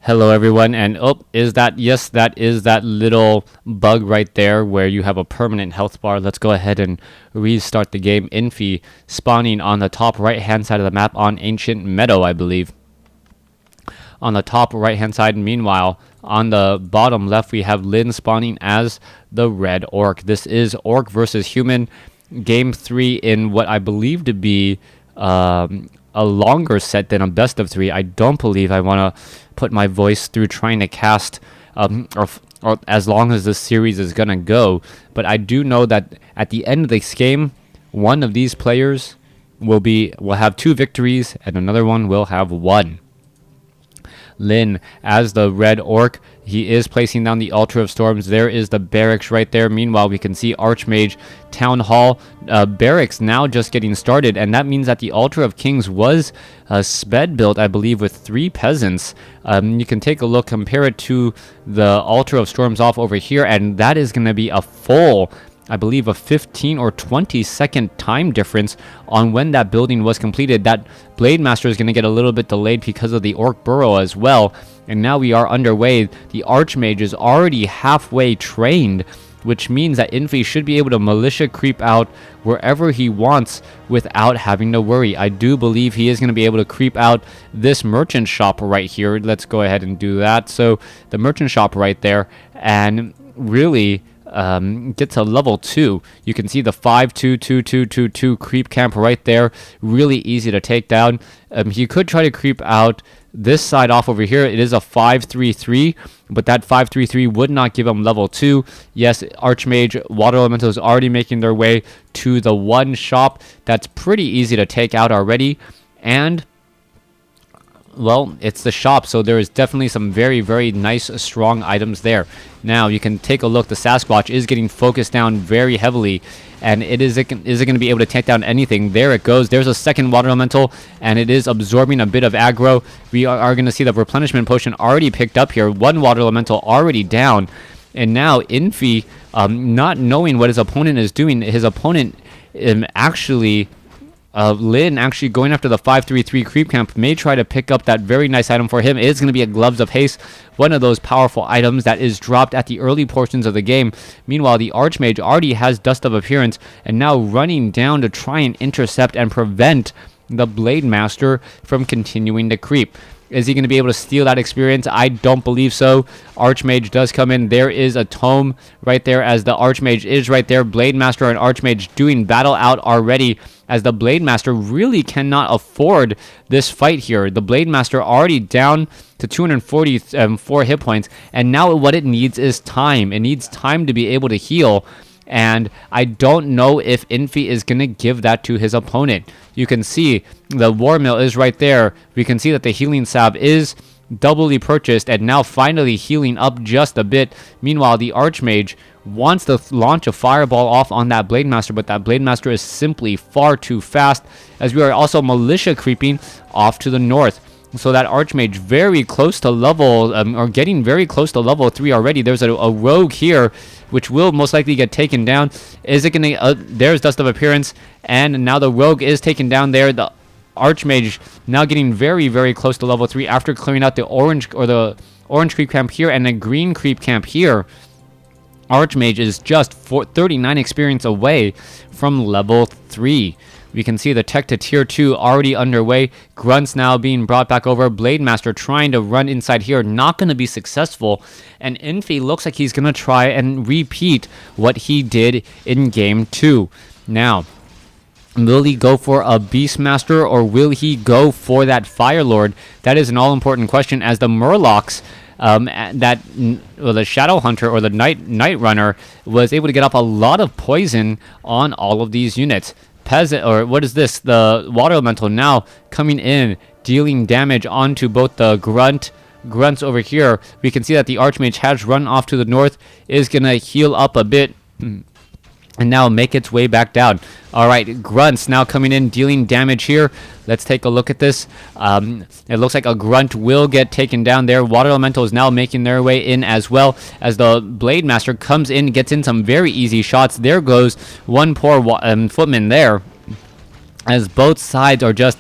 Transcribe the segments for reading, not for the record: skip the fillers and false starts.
Hello everyone, and yes, that is that little bug right there where you have a permanent health bar. Let's go ahead and restart the game. Infy spawning on the top right hand side of the map on Ancient Meadow, I believe. On the top right hand side, meanwhile, on the bottom left we have Lynn spawning as the red orc. This is orc versus human, game 3 in what I believe to be a longer set than a best of 3. I don't believe I want to put my voice through trying to cast or as long as this series is gonna go, but I do know that at the end of this game, one of these players will have 2 victories and another one will have 1. Lynn as the red orc, he is placing down the Altar of Storms. There is the barracks right there. Meanwhile, we can see Archmage, Town Hall, barracks now just getting started, and that means that the Altar of Kings was sped built, I believe, with 3 peasants. You can take a look, compare it to the Altar of Storms off over here, and that is going to be a full, I believe, a 15 or 20 second time difference on when that building was completed. That Blade Master is going to get a little bit delayed because of the Orc Burrow as well. And now we are underway. The Archmage is already halfway trained, which means that Infy should be able to militia creep out wherever he wants without having to worry. I do believe he is going to be able to creep out this merchant shop right here. Let's go ahead and do that. So the merchant shop right there, and really get to level 2. You can see the 5-2-2-2-2-2 creep camp right there. Really easy to take down. He could try to creep out this side off over here. It is a 5-3-3, but that 5-3-3 would not give him level 2. Yes, Archmage, Water Elemental is already making their way to the 1 shop. That's pretty easy to take out already. And well, it's the shop, so there is definitely some very, very nice, strong items there. Now, you can take a look. The Sasquatch is getting focused down very heavily, and is it going to be able to take down anything? There it goes. There's a second Water Elemental, and it is absorbing a bit of aggro. We are going to see the Replenishment Potion already picked up here. 1 Water Elemental already down, and now Infy, not knowing what his opponent is doing, his opponent actually... Lynn actually going after the 5-3-3 creep camp may try to pick up that very nice item for him. It is going to be a Gloves of Haste, one of those powerful items that is dropped at the early portions of the game. Meanwhile, the Archmage already has Dust of Appearance and now running down to try and intercept and prevent the Blade Master from continuing to creep. Is he going to be able to steal that experience? I don't believe so. Archmage does come in. There is a tome right there as the Archmage is right there. Blade Master and Archmage doing battle out already, as the Blade Master really cannot afford this fight here. The Blade Master already down to 244 hit points, and now what it needs is time. It needs time to be able to heal, and I don't know if Infy is going to give that to his opponent. You can see the War Mill is right there. We can see that the Healing Salve is doubly purchased and now finally healing up just a bit. Meanwhile, the Archmage wants to launch a fireball off on that Blade Master, but that Blade Master is simply far too fast, as we are also militia creeping off to the north. So that Archmage very close to level, or getting very close to level 3 already. There's a rogue here, which will most likely get taken down. Is it going to... there's Dust of Appearance, and now the rogue is taken down there. The Archmage now getting very, very close to level 3 after clearing out the orange creep camp here and the green creep camp here. Archmage is just 39 experience away from level 3. We can see the tech to tier 2 already underway. Grunts now being brought back over. Blade Master trying to run inside here. Not going to be successful. And Infy looks like he's going to try and repeat what he did in game 2. Now, will he go for a Beastmaster or will he go for that Fire Lord? That is an all-important question, as the Murlocs... the Shadow Hunter or the Night Runner was able to get up a lot of poison on all of these units. Peasant, or what is this? The Water Elemental now coming in, dealing damage onto both the grunts over here. We can see that the Archmage has run off to the north, is gonna heal up a bit, and now make its way back down. All right, grunts now coming in, dealing damage here. Let's take a look at this. It looks like a grunt will get taken down there. Water Elemental is now making their way in as well, as the Blade Master comes in, gets in some very easy shots. There goes one poor footman there, as both sides are just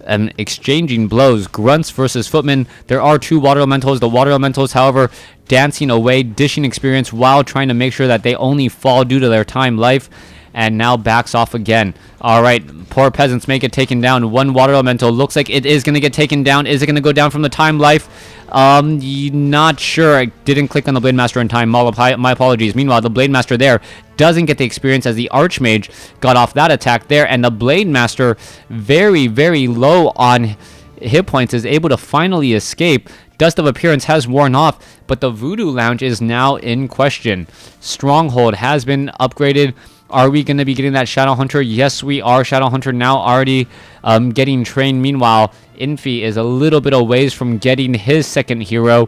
exchanging blows. Grunts versus footmen. There are 2 water elementals. The water elementals, however, dancing away, dishing experience while trying to make sure that they only fall due to their time life. And now backs off again. All right, poor peasants make it taken down. 1 water elemental looks like it is going to get taken down. Is it going to go down from the time life? Not sure. I didn't click on the Blade Master in time. My apologies. Meanwhile, the Blade Master there doesn't get the experience as the Archmage got off that attack there. And the Blade Master, very, very low on hit points, is able to finally escape. Dust of Appearance has worn off, but the Voodoo Lounge is now in question. Stronghold has been upgraded. Are we going to be getting that Shadow Hunter? Yes, we are. Shadow Hunter now already getting trained. Meanwhile, Infy is a little bit away from getting his second hero.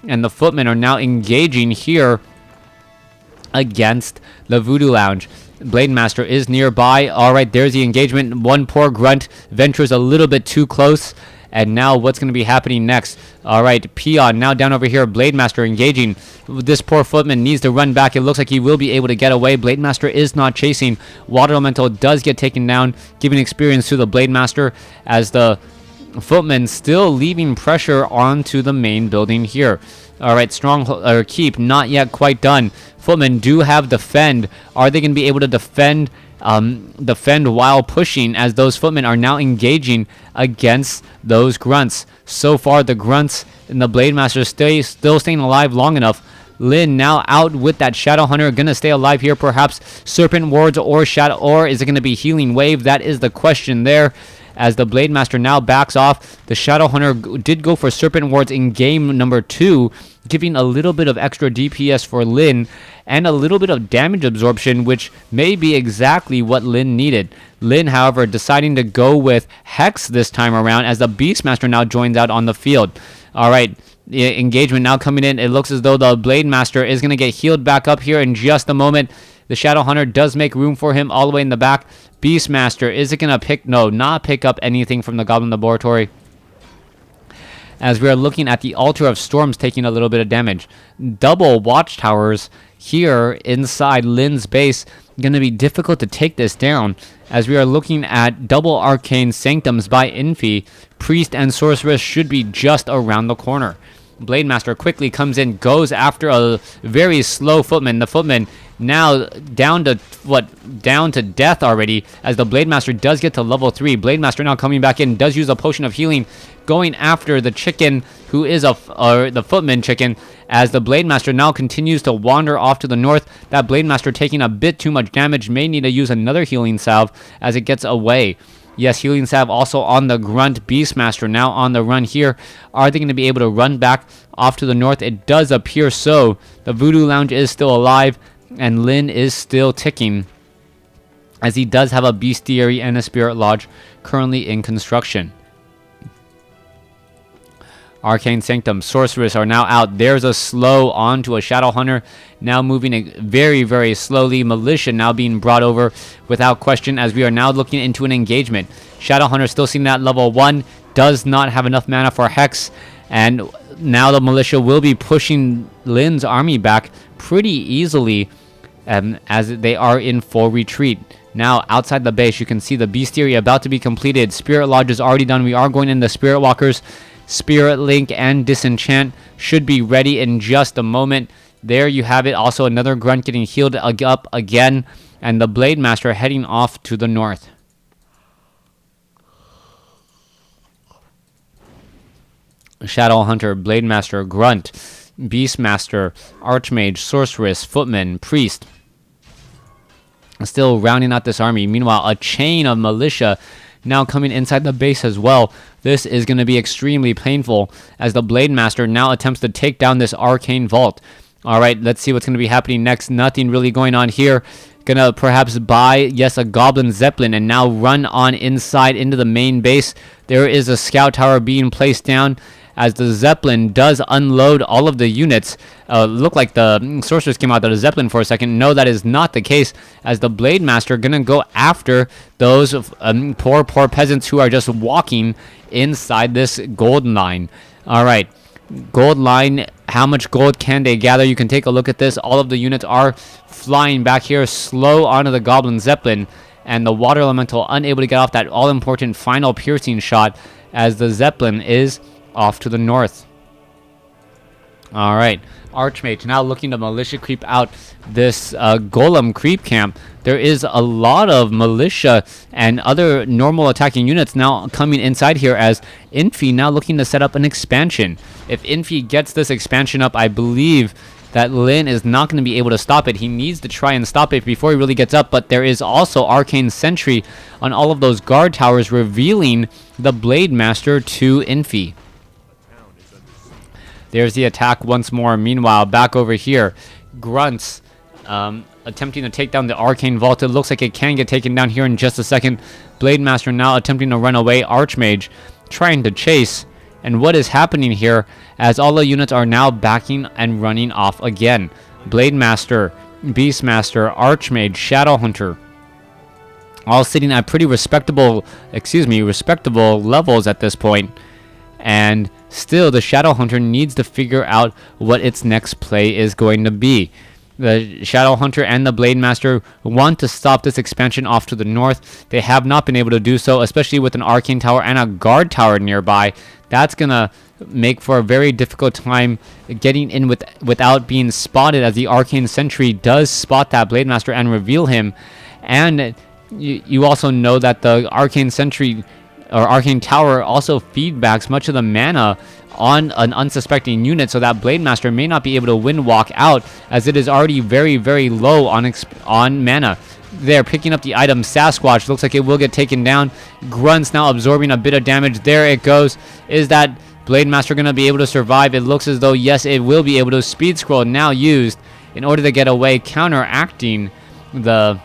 And the Footmen are now engaging here against the Voodoo Lounge. Blade Master is nearby. All right, there's the engagement. 1 poor grunt ventures a little bit too close. And now what's going to be happening next? All right, Peon now down over here. Blade Master engaging. This poor footman needs to run back. It looks like he will be able to get away. Blade Master is not chasing. Water Elemental does get taken down, giving experience to the Blade Master as the footman still leaving pressure onto the main building here. All right, keep not yet quite done. Footmen do have defend. Are they going to be able to defend while pushing, as those footmen are now engaging against those grunts? So far, the grunts and the Blade Master still staying alive long enough. Lin now out with that Shadow Hunter, gonna stay alive here, perhaps Serpent Wards or Shadow, or is it gonna be Healing Wave? That is the question there. As the Blade Master now backs off, the Shadow Hunter did go for Serpent Wards in game number 2, giving a little bit of extra DPS for Lin and a little bit of damage absorption, which may be exactly what Lin needed. Lin, however, deciding to go with Hex this time around as the Beastmaster now joins out on the field. All right, engagement now coming in. It looks as though the Blade Master is going to get healed back up here in just a moment. The Shadow Hunter does make room for him all the way in the back. Beastmaster, is it going to not pick up anything from the Goblin Laboratory? As we are looking at the Altar of Storms taking a little bit of damage. Double watchtowers here inside Lin's base. Going to be difficult to take this down, as we are looking at double Arcane Sanctums by Infy. Priest and Sorceress should be just around the corner. Blade Master quickly comes in, goes after a very slow footman. The footman now down to death already, as the Blade Master does get to level 3. Blade Master now coming back in, does use a potion of healing, going after the chicken, who is the footman chicken, as the Blade Master now continues to wander off to the north. That Blade Master taking a bit too much damage, may need to use another healing salve as it gets away. Yes, healing salve also on the grunt. Beastmaster now on the run here. Are they going to be able to run back off to the north? It does appear so. The Voodoo Lounge is still alive, and Lin is still ticking, as he does have a Bestiary and a Spirit Lodge currently in construction. Arcane Sanctum, Sorceress are now out. There's a slow onto a Shadow Hunter, now moving very, very slowly. Militia now being brought over without question, as we are now looking into an engagement. Shadow Hunter still seen that level 1, does not have enough mana for Hex, and now the Militia will be pushing Lin's army back pretty easily, as they are in full retreat. Now, outside the base, you can see the Bestiary about to be completed. Spirit Lodge is already done. We are going into Spirit Walkers. Spirit Link and Disenchant should be ready in just a moment. There you have it. Also, another grunt getting healed up again, and the Blade Master heading off to the north. Shadow Hunter, Blade Master, Grunt, Beastmaster, Archmage, Sorceress, Footman, Priest. Still rounding out this army. Meanwhile, a chain of militia now coming inside the base as well. This is going to be extremely painful, as the Blade Master now attempts to take down this arcane vault. All right, let's see what's going to be happening next. Nothing really going on here. Gonna perhaps buy, yes, a Goblin Zeppelin, and now run on inside into the main base. There is a scout tower being placed down, as the Zeppelin does unload all of the units. Look like the Sorceress came out of the Zeppelin for a second. No, that is not the case, as the Blade Master gonna go after those poor peasants who are just walking inside this gold line. All right, gold line. How much gold can they gather? You can take a look at this. All of the units are flying back here, slow onto the Goblin Zeppelin, and the water elemental unable to get off that all-important final piercing shot as the Zeppelin is off to the north. All right, Archmage now looking to militia creep out this Golem creep camp. There is a lot of militia and other normal attacking units now coming inside here as Infy now looking to set up an expansion. If Infy gets this expansion up, I believe that Lin is not going to be able to stop it. He needs to try and stop it before he really gets up, but there is also Arcane Sentry on all of those guard towers, revealing the Blade Master to Infy. There's the attack once more. Meanwhile, back over here, Grunts attempting to take down the Arcane Vault. It looks like it can get taken down here in just a second. Blade Master now attempting to run away. Archmage trying to chase. And what is happening here as all the units are now backing and running off again? Blade Master, Beastmaster, Archmage, Shadow Hunter, all sitting at pretty respectable levels at this point. And still, the Shadow Hunter needs to figure out what its next play is going to be. The Shadow Hunter and the Blade Master want to stop this expansion off to the north. They have not been able to do so, especially with an Arcane Tower and a Guard Tower nearby. That's going to make for a very difficult time getting in without being spotted, as the Arcane Sentry does spot that Blade Master and reveal him. And you also know that the Arcane Sentry or Arcane Tower also feedbacks much of the mana on an unsuspecting unit, so that Blade Master may not be able to win walk out, as it is already very, very low on mana. They're picking up the item Sasquatch. Looks like it will get taken down. Grunts now absorbing a bit of damage. There it goes. Is that Blade Master going to be able to survive? It looks as though, yes, it will be able to. Speed Scroll now used in order to get away, counteracting the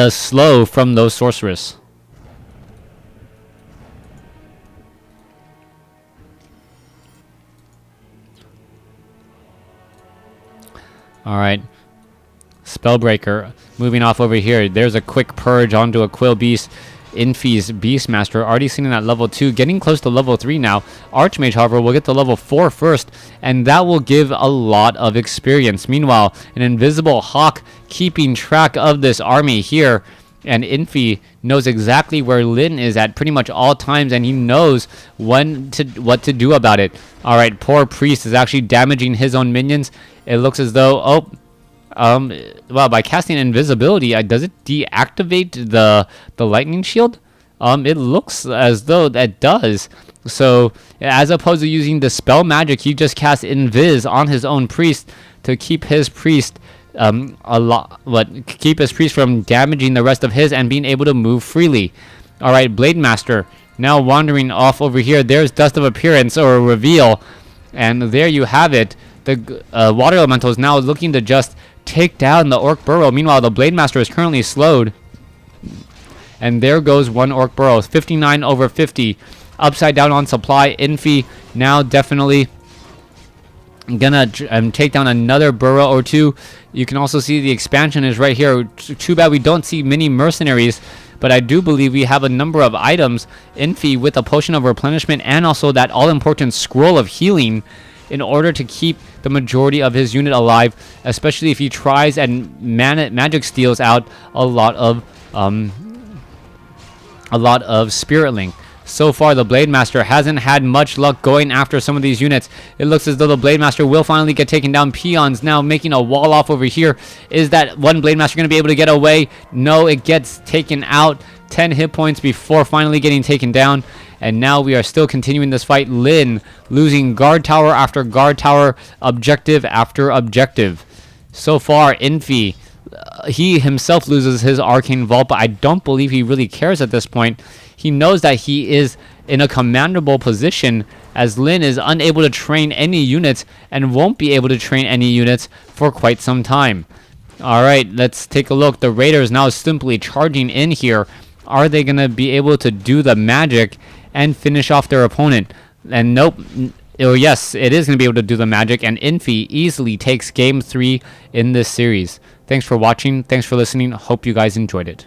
slow from those sorceress. All right, Spellbreaker moving off over here. There's a quick purge onto a Quill Beast. Infy's Beastmaster already seen in at level 2, getting close to level 3 now. Archmage, however, will get to level 4 first, and that will give a lot of experience. Meanwhile, an Invisible Hawk keeping track of this army here, and Infy knows exactly where Lin is at pretty much all times, and he knows what to do about it. All right, poor Priest is actually damaging his own minions. It looks as though, well, by casting invisibility, does it deactivate the lightning shield? It looks as though that does. So, as opposed to using the spell magic, he just casts invis on his own priest to keep his priest keep his priest from damaging the rest of his and being able to move freely. All right, Blade Master now wandering off over here. There's Dust of Appearance, or Reveal, and there you have it. The Water Elemental is now looking to just take down the Orc Burrow. Meanwhile, the Blade Master is currently slowed. And there goes one Orc Burrow. 59 over 50. Upside down on supply. Infy now definitely gonna take down another burrow or two. You can also see the expansion is right here. Too bad we don't see many mercenaries, but I do believe we have a number of items. Infy with a potion of replenishment and also that all-important scroll of healing, in order to keep the majority of his unit alive, especially if he tries and magic steals out a lot of Spirit Link. So far, the Blade Master hasn't had much luck going after some of these units. It looks as though the Blade Master will finally get taken down. Peons now making a wall off over here. Is that one Blade Master going to be able to get away? No, it gets taken out. 10 hit points before finally getting taken down. And now we are still continuing this fight. Lin losing guard tower after guard tower, objective after objective. So far, Infy, he himself loses his Arcane Vault, but I don't believe he really cares at this point. He knows that he is in a commandable position, as Lin is unable to train any units and won't be able to train any units for quite some time. All right, let's take a look. The Raiders now simply charging in here. Are they going to be able to do the magic and finish off their opponent? And nope. Oh yes, it is going to be able to do the magic, and Infy easily takes game 3 in this series. Thanks for watching. Thanks for listening. Hope you guys enjoyed it.